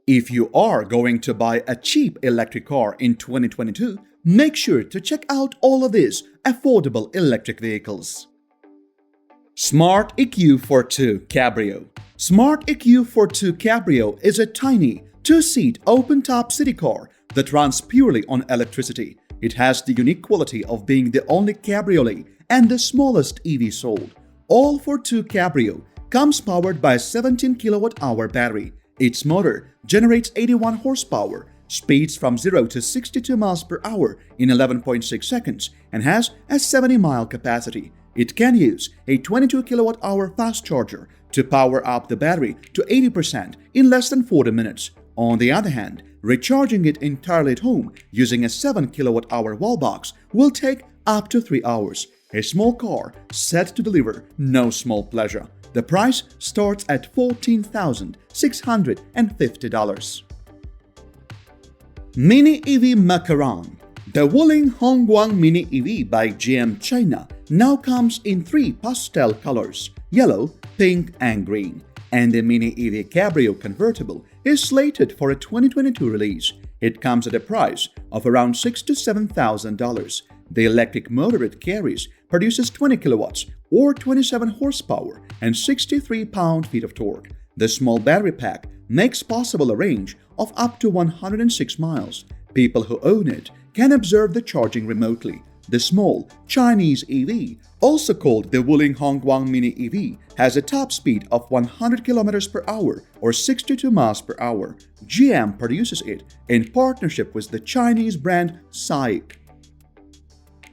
If you are going to buy a cheap electric car in 2022, make sure to check out all of these affordable electric vehicles. Smart EQ ForTwo Cabrio. Smart EQ ForTwo Cabrio is a tiny, two-seat open-top city car that runs purely on electricity. It has the unique quality of being the only cabriolet and the smallest EV sold. All ForTwo Cabrio comes powered by a 17 kWh battery. Its motor generates 81 horsepower, speeds from 0 to 62 miles per hour in 11.6 seconds, and has a 70-mile capacity. It can use a 22 kWh fast charger to power up the battery to 80% in less than 40 minutes. On the other hand, recharging it entirely at home using a 7 kWh wall box will take up to 3 hours. A small car set to deliver no small pleasure. The price starts at $14,650. Mini EV Macaron. The Wuling Hongguang Mini EV by GM China now comes in 3 pastel colors: yellow, pink, and green. And the Mini EV Cabrio convertible is slated for a 2022 release. It comes at a price of around $6,000 to $7,000. The electric motor it carries produces 20 kilowatts or 27 horsepower and 63 pound-feet of torque. The small battery pack makes possible a range of up to 106 miles. People who own it can observe the charging remotely. The small Chinese EV, also called the Wuling Hongguang Mini EV, has a top speed of 100 km per hour or 62 miles per hour. GM produces it in partnership with the Chinese brand SAIC.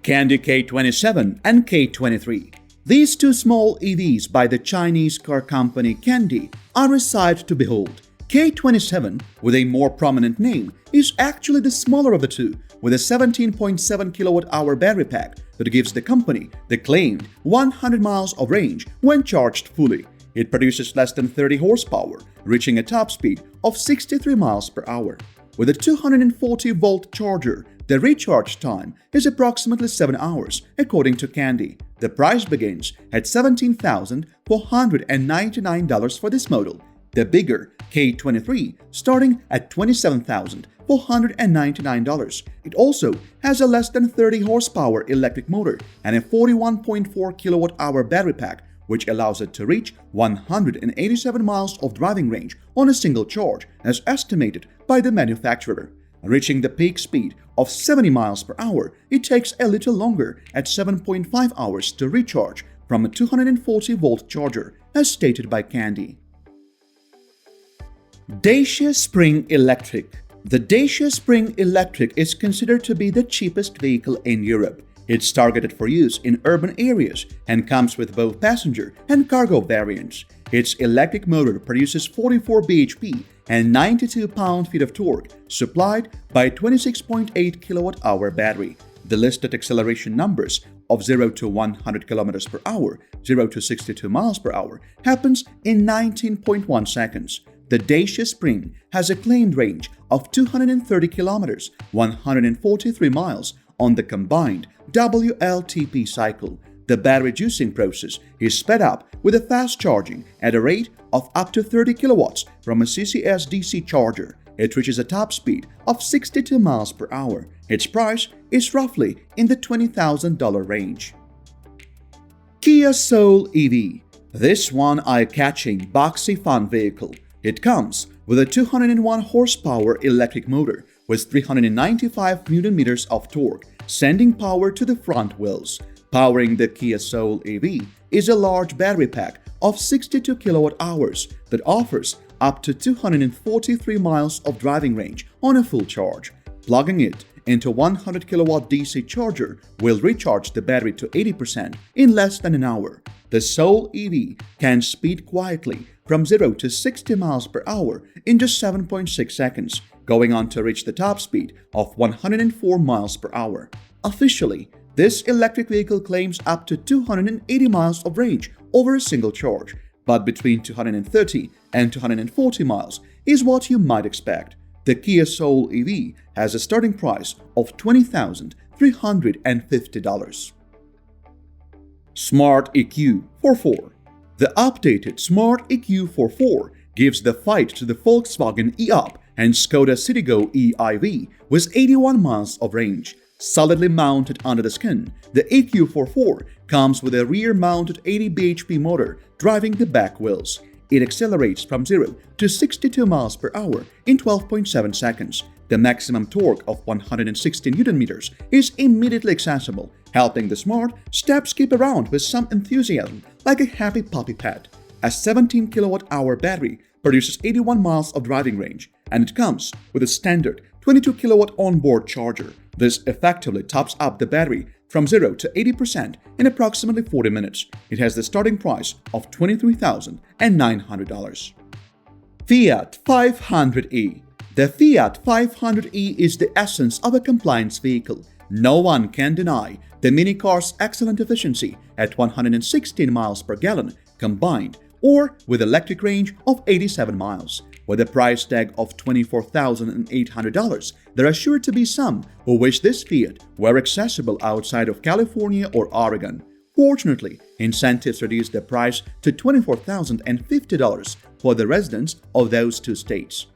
Kandi K27 and K23. These two small EVs by the Chinese car company Kandi are a sight to behold. K27, with a more prominent name, is actually the smaller of the two, with a 17.7 kWh battery pack that gives the company the claimed 100 miles of range when charged fully. It produces less than 30 horsepower, reaching a top speed of 63 miles per hour. With a 240-volt charger, the recharge time is approximately 7 hours, according to Kandi. The price begins at $17,499 for this model. The bigger K23 starting at $27,499. It also has a less than 30 horsepower electric motor and a 41.4 kWh battery pack, which allows it to reach 187 miles of driving range on a single charge, as estimated by the manufacturer. Reaching the peak speed of 70 miles per hour, it takes a little longer at 7.5 hours to recharge from a 240-volt charger, as stated by Kandi. Dacia Spring Electric. The Dacia Spring Electric is considered to be the cheapest vehicle in Europe. It's targeted for use in urban areas and comes with both passenger and cargo variants. Its electric motor produces 44 bhp and 92 pound-feet of torque, supplied by a 26.8 kWh battery. The listed acceleration numbers of 0 to 100 km per hour, 0 to 62 miles per hour happens in 19.1 seconds. The Dacia Spring has a claimed range of 230 kilometers, 143 miles on the combined WLTP cycle. The battery juicing process is sped up with a fast charging at a rate of up to 30 kilowatts from a CCS DC charger. It reaches a top speed of 62 miles per hour. Its price is roughly in the $20,000 range. Kia Soul EV. This one eye-catching, boxy fun vehicle. It comes with a 201 horsepower electric motor with 395 Nm of torque, sending power to the front wheels. Powering the Kia Soul EV is a large battery pack of 62 kWh that offers up to 243 miles of driving range on a full charge. Plugging it into a 100 kW DC charger will recharge the battery to 80% in less than an hour. The Soul EV can speed quietly from 0 to 60 miles per hour in just 7.6 seconds, going on to reach the top speed of 104 miles per hour. Officially, this electric vehicle claims up to 280 miles of range over a single charge, but between 230 and 240 miles is what you might expect. The Kia Soul EV has a starting price of $20,350. Smart EQ ForFour. The updated Smart EQ ForFour gives the fight to the Volkswagen EUp and Skoda Citigo EiV with 81 miles of range. Solidly mounted under the skin, the EQ ForFour comes with a rear-mounted 80 bhp motor driving the back wheels. It accelerates from 0 to 62 miles per hour in 12.7 seconds. The maximum torque of 160 Nm is immediately accessible, helping the smart step skip around with some enthusiasm like a happy puppy pet. A 17 kWh battery produces 81 miles of driving range, and it comes with a standard 22 kW onboard charger. This effectively tops up the battery from 0 to 80% in approximately 40 minutes. It has the starting price of $23,900. Fiat 500e. The Fiat 500e is the essence of a compliance vehicle. No one can deny the mini car's excellent efficiency at 116 miles per gallon combined, or with electric range of 87 miles. With a price tag of $24,800, there are sure to be some who wish this Fiat were accessible outside of California or Oregon. Fortunately, incentives reduced the price to $24,050 for the residents of those two states.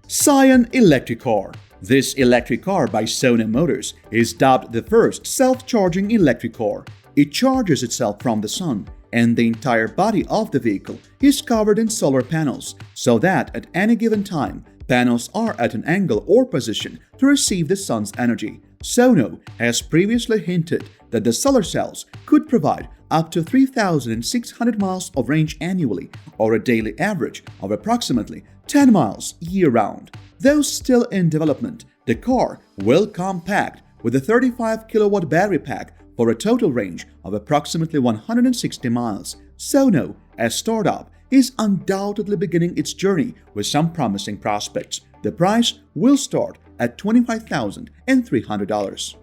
Sion Electric Car. This electric car by Sony Motors is dubbed the first self-charging electric car. It charges itself from the sun, and the entire body of the vehicle is covered in solar panels, so that at any given time, panels are at an angle or position to receive the sun's energy. Sony has previously hinted that the solar cells could provide up to 3,600 miles of range annually, or a daily average of approximately 10 miles year-round. Though still in development, the car will come packed with a 35 kW battery pack for a total range of approximately 160 miles. Sony, as startup, is undoubtedly beginning its journey with some promising prospects. The price will start at $25,300.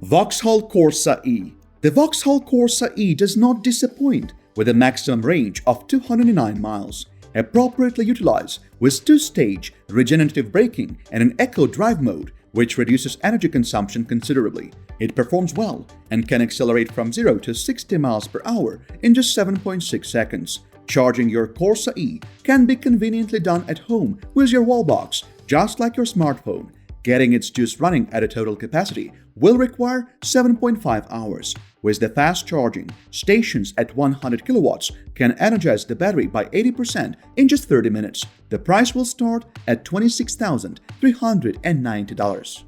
Vauxhall Corsa-E. The Vauxhall Corsa-E does not disappoint with a maximum range of 209 miles. Appropriately utilized with two-stage regenerative braking and an eco drive mode, which reduces energy consumption considerably. It performs well and can accelerate from 0 to 60 miles per hour in just 7.6 seconds. Charging your Corsa-E can be conveniently done at home with your wall box, just like your smartphone. Getting its juice running at a total capacity will require 7.5 hours. With the fast charging, stations at 100 kilowatts can energize the battery by 80% in just 30 minutes. The price will start at $26,390.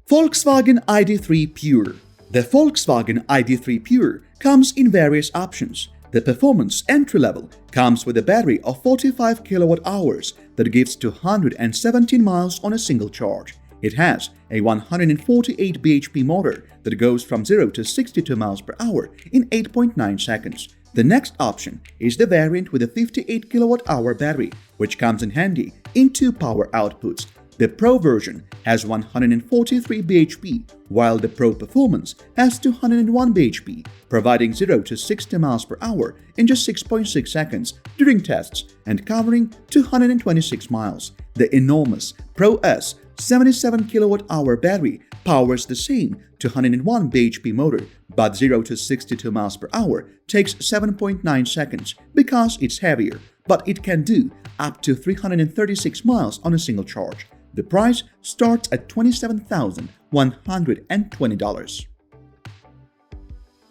Volkswagen ID3 Pure. The Volkswagen ID3 Pure comes in various options. The performance entry-level comes with a battery of 45 kWh that gives 217 miles on a single charge. It has a 148 bhp motor that goes from 0 to 62 miles per hour in 8.9 seconds. The next option is the variant with a 58 kWh battery, which comes in handy in two power outputs. The Pro version has 143 bhp, while the Pro Performance has 201 bhp, providing 0 to 60 miles per hour in just 6.6 seconds during tests and covering 226 miles. The enormous Pro S 77 kWh battery powers the same 201 bhp motor, but 0 to 62 miles per hour takes 7.9 seconds because it's heavier, but it can do up to 336 miles on a single charge. The price starts at $27,120.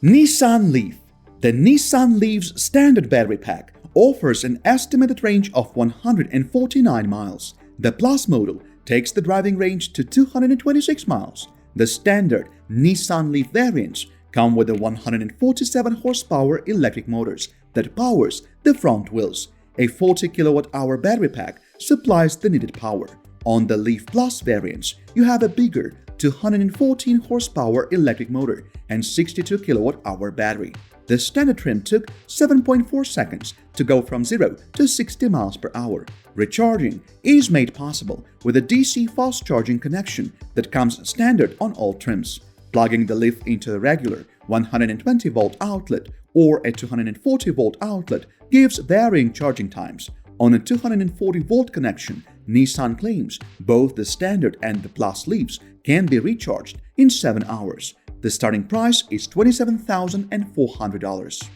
Nissan Leaf. The Nissan Leaf's standard battery pack offers an estimated range of 149 miles. The Plus model takes the driving range to 226 miles. The standard Nissan Leaf variants come with a 147 horsepower electric motors that powers the front wheels. A 40 kWh battery pack supplies the needed power. On the Leaf Plus variants, you have a bigger 214 horsepower electric motor and 62 kWh battery. The standard trim took 7.4 seconds to go from 0 to 60 miles per hour. Recharging is made possible with a DC fast charging connection that comes standard on all trims. Plugging the Leaf into a regular 120-volt outlet or a 240-volt outlet gives varying charging times. On a 240-volt connection, Nissan claims both the standard and the Plus Leafs can be recharged in 7 hours. The starting price is $27,400.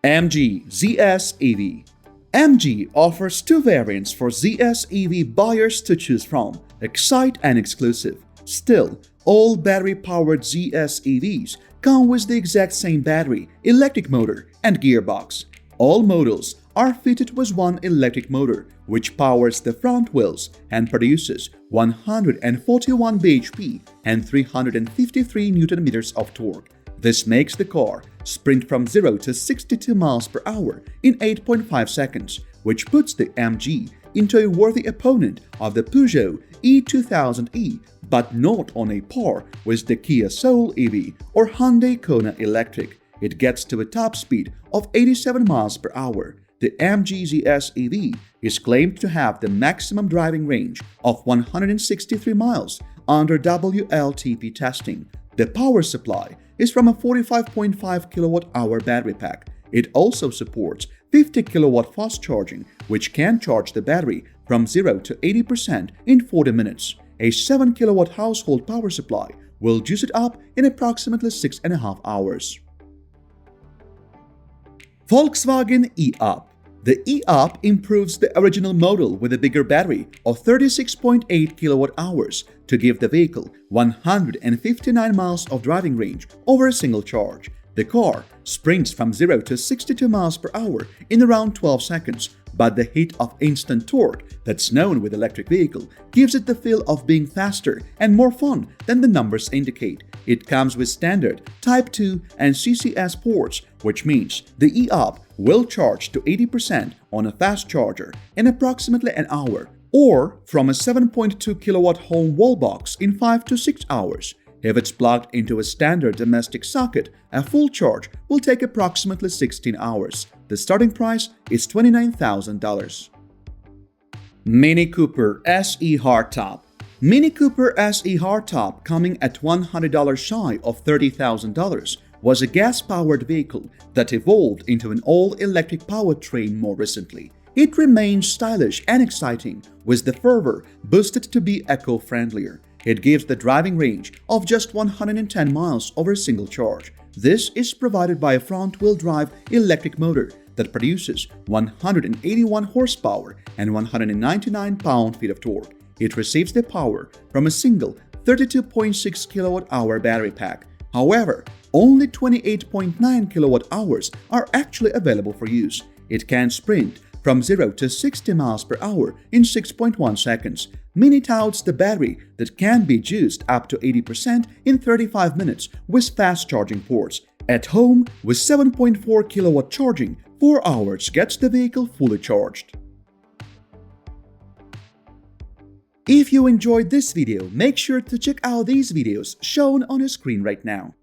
MG ZSEV. MG offers two variants for ZSEV buyers to choose from, Excite and Exclusive. Still, all battery-powered ZSEVs come with the exact same battery, electric motor, and gearbox. All models are fitted with one electric motor, which powers the front wheels and produces 141 bhp and 353 Nm of torque. This makes the car sprint from 0 to 62 miles per hour in 8.5 seconds, which puts the MG into a worthy opponent of the Peugeot E2000e, but not on a par with the Kia Soul EV or Hyundai Kona Electric. It gets to a top speed of 87 miles per hour. The MG ZSEV is claimed to have the maximum driving range of 163 miles under WLTP testing. The power supply is from a 45.5 kWh battery pack. It also supports 50 kW fast charging, which can charge the battery from 0 to 80% in 40 minutes. A 7 kW household power supply will juice it up in approximately 6.5 hours. Volkswagen EUp. The EUp improves the original model with a bigger battery of 36.8 kWh to give the vehicle 159 miles of driving range over a single charge. The car sprints from 0 to 62 miles per hour in around 12 seconds, but the hit of instant torque that's known with electric vehicle gives it the feel of being faster and more fun than the numbers indicate. It comes with standard Type 2 and CCS ports, which means the EUp will charge to 80% on a fast charger in approximately an hour, or from a 7.2 kW home wall box in 5 to 6 hours. If it's plugged into a standard domestic socket, a full charge will take approximately 16 hours. The starting price is $29,000. Mini Cooper SE Hardtop. Mini Cooper SE Hardtop, coming at $100 shy of $30,000, was a gas-powered vehicle that evolved into an all-electric powertrain more recently. It remains stylish and exciting, with the fervor boosted to be eco-friendlier. It gives the driving range of just 110 miles over a single charge. This is provided by a front-wheel drive electric motor that produces 181 horsepower and 199 pound-feet of torque. It receives the power from a single 32.6 kWh battery pack. However, only 28.9 kWh are actually available for use. It can sprint from 0 to 60 miles per hour in 6.1 seconds. Mini touts the battery that can be juiced up to 80% in 35 minutes with fast charging ports. At home, with 7.4 kW charging, 4 hours gets the vehicle fully charged. If you enjoyed this video, make sure to check out these videos shown on your screen right now.